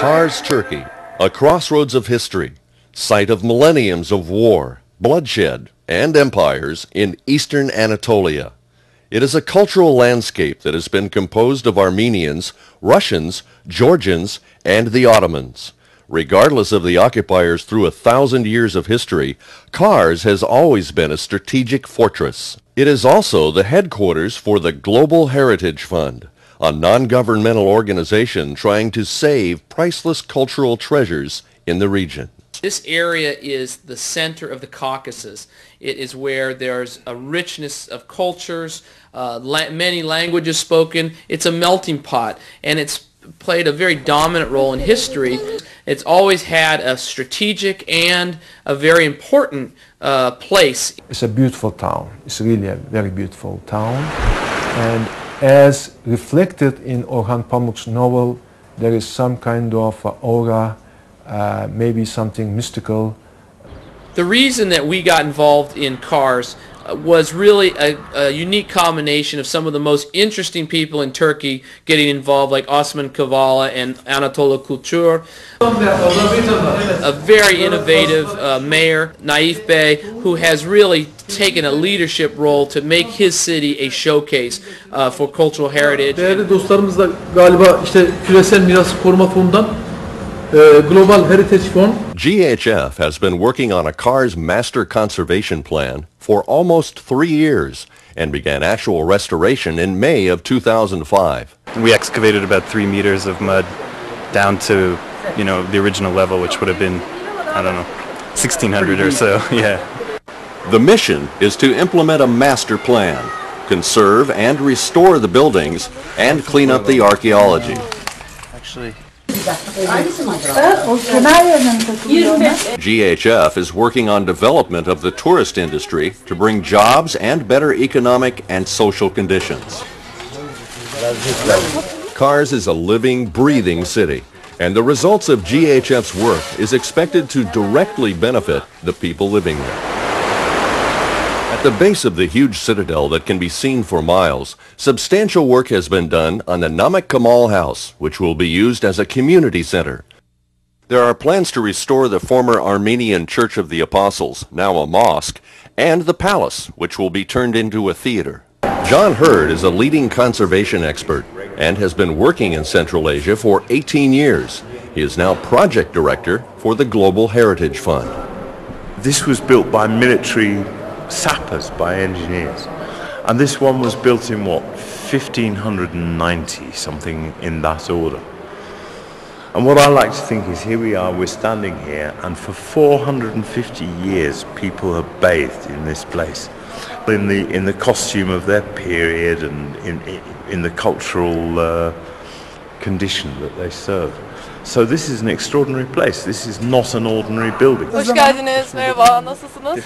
Kars, Turkey, a crossroads of history, site of millenniums of war, bloodshed, and empires in eastern Anatolia. It is a cultural landscape that has been composed of Armenians, Russians, Georgians, and the Ottomans. Regardless of the occupiers through 1,000 years of history, Kars has always been a strategic fortress. It is also the headquarters for the Global Heritage Fund, a non-governmental organization trying to save priceless cultural treasures in the region. This area is the center of the Caucasus. It is where there's a richness of cultures, many languages spoken. It's a melting pot, and it's played a very dominant role in history. It's always had a strategic and a very important place. It's a beautiful town. It's really a very beautiful town. And as reflected in Orhan Pamuk's novel, there is some kind of aura, maybe something mystical. The reason that we got involved in Kars was really a unique combination of some of the most interesting people in Turkey getting involved, like Osman Kavala and Anatolia Kultur. A very innovative mayor, Naif Bey, who has really taken a leadership role to make his city a showcase for cultural heritage. Değerli dostlarımız da galiba işte Küresel Miras Koruma Fonu'ndan Global Heritage Fund. GHF has been working on a Kars master conservation plan for almost 3 years and began actual restoration in May of 2005. We excavated about 3 meters of mud down to, the original level, which would have been, 1,600 or so, yeah. The mission is to implement a master plan, conserve and restore the buildings, and clean up the archaeology. GHF is working on development of the tourist industry to bring jobs and better economic and social conditions. Kars is a living, breathing city, and the results of GHF's work is expected to directly benefit the people living there. At the base of the huge citadel that can be seen for miles, substantial work has been done on the Namak Kemal House, which will be used as a community center. There are plans to restore the former Armenian Church of the Apostles, now a mosque, and the palace, which will be turned into a theater. John Hurd is a leading conservation expert and has been working in Central Asia for 18 years. He is now project director for the Global Heritage Fund. This was built by military sappers, by engineers, and this one was built in 1590, something in that order. And what I like to think is, here we are, we're standing here, and for 450 years people have bathed in this place, in the costume of their period and in the cultural condition that they serve. So this is an extraordinary place. This is not an ordinary building. Hoş geldiniz. Merhaba. Nasılsınız?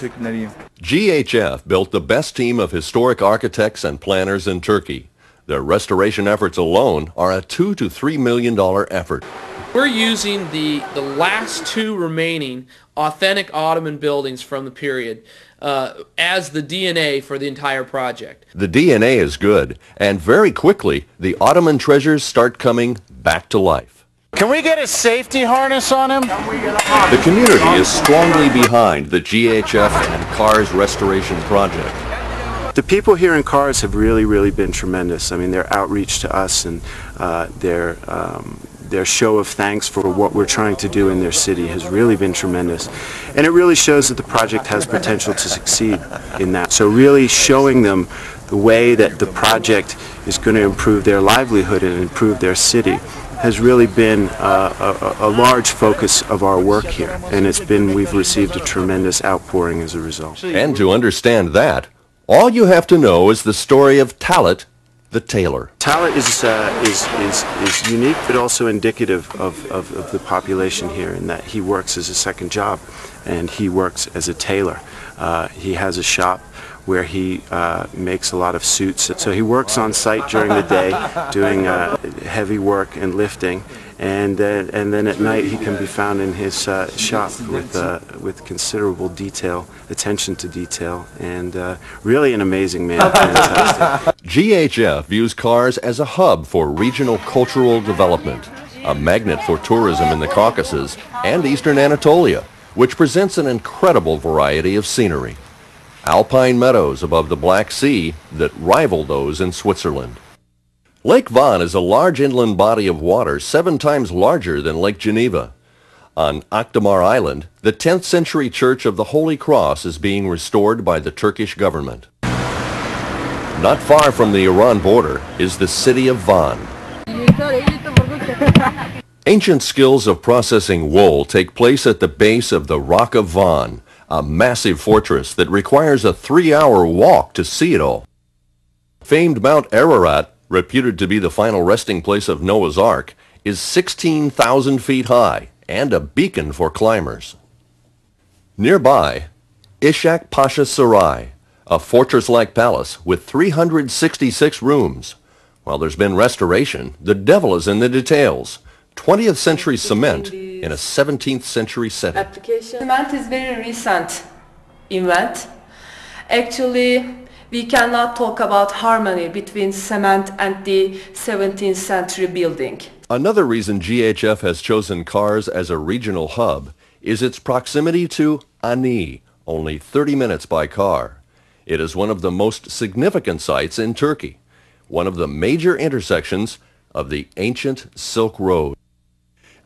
GHF built the best team of historic architects and planners in Turkey. Their restoration efforts alone are a $2 to $3 million effort. We're using the last 2 remaining authentic Ottoman buildings from the period as the DNA for the entire project. The DNA is good, and very quickly the Ottoman treasures start coming back to life. Can we get a safety harness on him? The community is strongly behind the GHF and Kars restoration project. The people here in Kars have really been tremendous. I mean, their outreach to us and their show of thanks for what we're trying to do in their city has really been tremendous. And it really shows that the project has potential to succeed in that. So really showing them the way that the project is going to improve their livelihood and improve their city has really been a large focus of our work here, and we've received a tremendous outpouring as a result. And to understand that, all you have to know is the story of Talat, the tailor. Talat is unique, but also indicative of the population here, in that he works as a second job, and he works as a tailor. He has a shop where he makes a lot of suits. So he works on site during the day doing heavy work and lifting, and then at night he can be found in his shop with considerable attention to detail, and really an amazing man. Fantastic. GHF views Kars as a hub for regional cultural development. a magnet for tourism in the Caucasus and eastern Anatolia, which presents an incredible variety of scenery. Alpine meadows above the Black Sea that rival those in Switzerland. Lake Van is a large inland body of water 7 times larger than Lake Geneva. On Akdamar Island, the 10th century Church of the Holy Cross is being restored by the Turkish government. Not far from the Iran border is the city of Van. Ancient skills of processing wool take place at the base of the Rock of Van, a massive fortress that requires a 3-hour walk to see it all. Famed Mount Ararat, reputed to be the final resting place of Noah's Ark, is 16,000 feet high and a beacon for climbers. Nearby, Ishak Pasha Saray, a fortress-like palace with 366 rooms. While there's been restoration, the devil is in the details. 20th century cement in a 17th century setting. Cement is very recent invent. Actually, we cannot talk about harmony between cement and the 17th century building. Another reason GHF has chosen Kars as a regional hub is its proximity to Ani, only 30 minutes by car. It is one of the most significant sites in Turkey, one of the major intersections of the ancient Silk Road.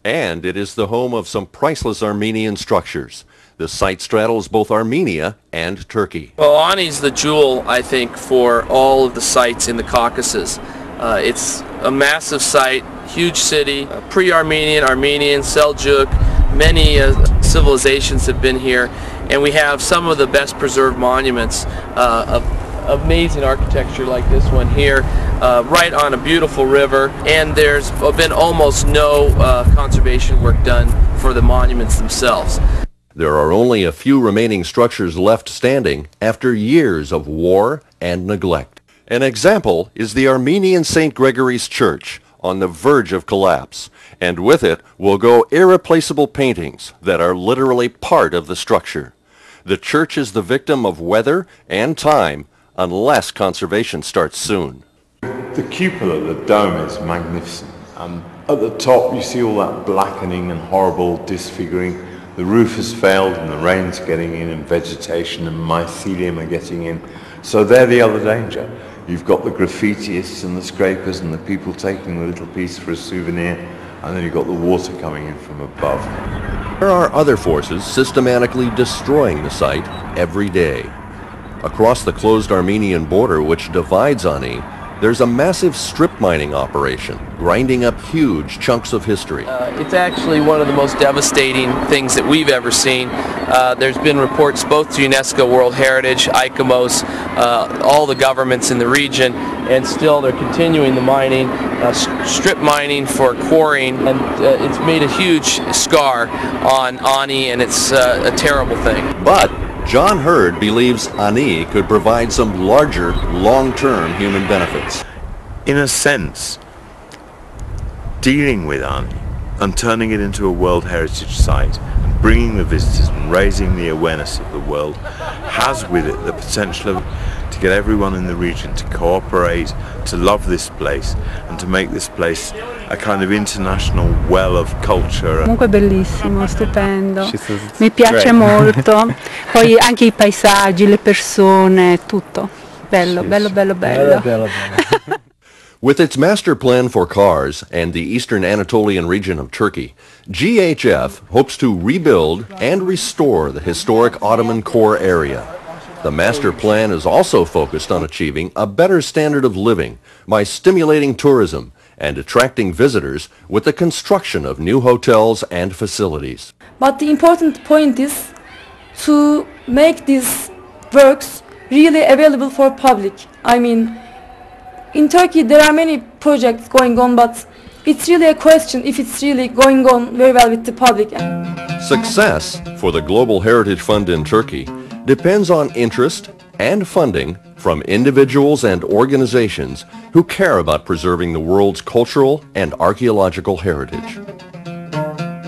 And it is the home of some priceless Armenian structures. The site straddles both Armenia and Turkey. Well, Ani's the jewel, I think, for all of the sites in the Caucasus. It's a massive site, huge city, pre-Armenian, Armenian, Seljuk, many civilizations have been here, and we have some of the best preserved monuments of amazing architecture like this one here, right on a beautiful river, and there's been almost no conservation work done for the monuments themselves. There are only a few remaining structures left standing after years of war and neglect. An example is the Armenian St. Gregory's Church, on the verge of collapse, and with it will go irreplaceable paintings that are literally part of the structure. The church is the victim of weather and time unless conservation starts soon. The cupola, the dome, is magnificent, and at the top you see all that blackening and horrible disfiguring. The roof has failed and the rain's getting in and vegetation and mycelium are getting in. So they're the other danger. You've got the graffitiists and the scrapers and the people taking the little piece for a souvenir, and then you've got the water coming in from above. There are other forces systematically destroying the site every day. Across the closed Armenian border which divides Ani, there's a massive strip mining operation, grinding up huge chunks of history. It's actually one of the most devastating things that we've ever seen. There's been reports both to UNESCO World Heritage, ICOMOS, all the governments in the region, and still they're continuing the mining, strip mining for quarrying, and it's made a huge scar on Ani, and it's a terrible thing. But John Hurd believes Ani could provide some larger, long-term human benefits. In a sense, dealing with Ani and turning it into a World Heritage Site and bringing the visitors and raising the awareness of the world has with it the potential to get everyone in the region to cooperate, to love this place and to make this place a kind of international well of culture. Comunque bellissimo, stupendo, mi piace molto, poi anche i paesaggi, le persone, tutto, bello, bello, bello, bello. With its master plan for Kars and the eastern Anatolian region of Turkey, GHF hopes to rebuild and restore the historic Ottoman core area. The master plan is also focused on achieving a better standard of living by stimulating tourism and attracting visitors with the construction of new hotels and facilities. But the important point is to make these works really available for public. I mean, in Turkey there are many projects going on, but it's really a question if it's really going on very well with the public. Success for the Global Heritage Fund in Turkey depends on interest and funding from individuals and organizations who care about preserving the world's cultural and archaeological heritage.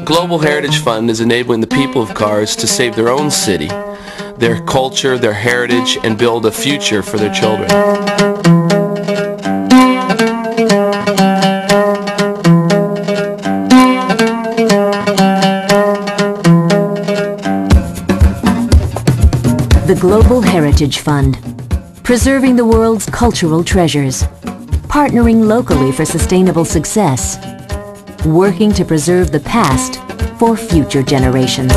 Global Heritage Fund is enabling the people of Kars to save their own city, their culture, their heritage, and build a future for their children. The Global Heritage Fund, preserving the world's cultural treasures, partnering locally for sustainable success, working to preserve the past for future generations.